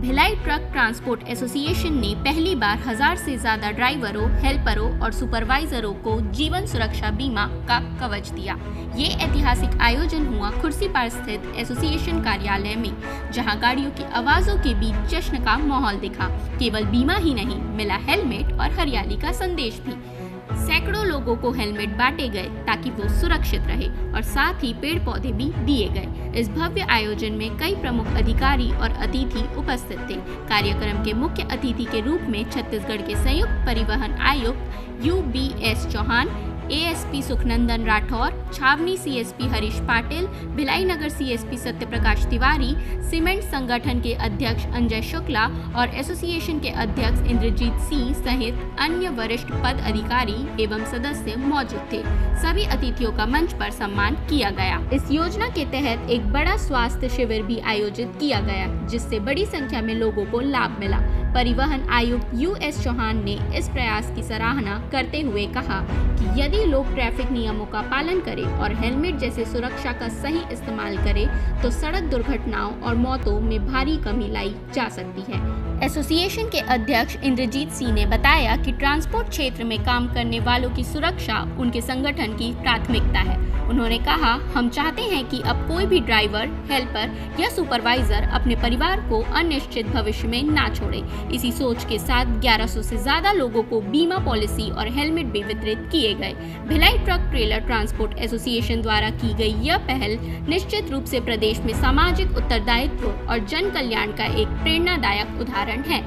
Bhilai truck transport association ने पहली बार 1000 से ज्यादा ड्राइवरों, हेल्परों और सुपरवाइजरों को जीवन सुरक्षा बीमा का कवच दिया। ये ऐतिहासिक आयोजन हुआ खुर्सीपार स्थित एसोसिएशन कार्यालय में, जहां गाड़ियों की आवाजों के बीच जश्न का माहौल दिखा। केवल बीमा ही नहीं, मिला हेलमेट और हरियाली का संदेश भी। सैकड़ों लोगों को हेलमेट बांटे गए ताकि वो सुरक्षित रहे और साथ ही पेड़ पौधे भी दिए गए। इस भव्य आयोजन में कई प्रमुख अधिकारी और अतिथि उपस्थित थे। कार्यक्रम के मुख्य अतिथि के रूप में छत्तीसगढ़ के संयुक्त परिवहन आयुक्त UBS चौहान, ASP सुखनंदन राठौर, छावनी CSP हरीश पाटिल, भिलाई नगर CSP सत्यप्रकाश तिवारी, सीमेंट संगठन के अध्यक्ष अंजय शुक्ला और एसोसिएशन के अध्यक्ष इंद्रजीत सिंह सहित अन्य वरिष्ठ पद अधिकारी एवं सदस्य मौजूद थे। सभी अतिथियों का मंच पर सम्मान किया गया। इस योजना के तहत एक बड़ा स्वास्थ्य शिविर भी आयोजित किया गया, जिससे बड़ी संख्या में लोगों को लाभ मिला। परिवहन आयुक्त US चौहान ने इस प्रयास की सराहना करते हुए कहा कि यदि लोग ट्रैफिक नियमों का पालन करें और हेलमेट जैसे सुरक्षा का सही इस्तेमाल करें तो सड़क दुर्घटनाओं और मौतों में भारी कमी लाई जा सकती है। एसोसिएशन के अध्यक्ष इंद्रजीत सिंह ने बताया कि ट्रांसपोर्ट क्षेत्र में काम करने वालों की सुरक्षा उनके संगठन की प्राथमिकता है। उन्होंने कहा, हम चाहते हैं कि अब कोई भी ड्राइवर, हेल्पर या सुपरवाइजर अपने परिवार को अनिश्चित भविष्य में ना छोड़े। इसी सोच के साथ 1100 से ज्यादा लोगों को बीमा पॉलिसी और हेलमेट भी वितरित किए गए। Bhilai truck trailer transport association द्वारा की गई यह पहल निश्चित रूप से प्रदेश में सामाजिक उत्तरदायित्व और जन कल्याण का एक प्रेरणादायक उदाहरण है।